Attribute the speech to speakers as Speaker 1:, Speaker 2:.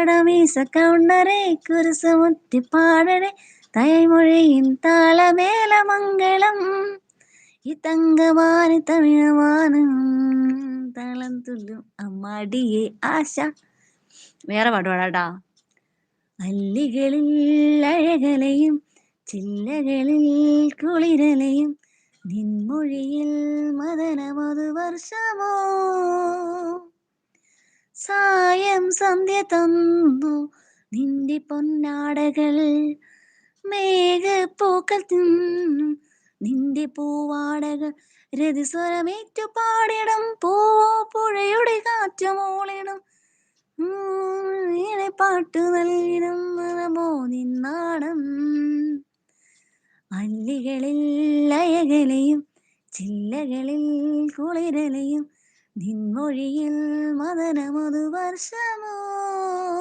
Speaker 1: കടമീസ കൗണ്ടരെ കുരുസമുത്തി പാടരെ തൈമൊഴിയിൻ താളമേല മംഗളം ഈ തങ്കമാനി തമിഴമാനം തളം തുല്ലും അമ്മാടിയെ ആശ. വേറെ പാട്ട് പാടാട്ടാ. അല്ലികളിൽ അഴകലയും ചില്ലകളിൽ കുളിരലയും നിൻമൊഴിയിൽ മദന മധുവർഷമോ സായം സന്ധ്യ തന്നു നിന്റെ പൊന്നാടകൾ മേഘപ്പൂക്കൾ തിന്നു നിന്റെ പൂവാടകൾ രതിസ്വരമേറ്റു പാടിടും പൂവോ പുഴയുടെ കാറ്റുമോളിടും ഇങ്ങനെ പാട്ടു നൽകിടും മനമോ നിന്നാടം. അല്ലികളിൽ അയകലയും ചില്ലകളിൽ കുളിരലയും നിൻമൊഴിയിൽ മദന മധുവർഷമോ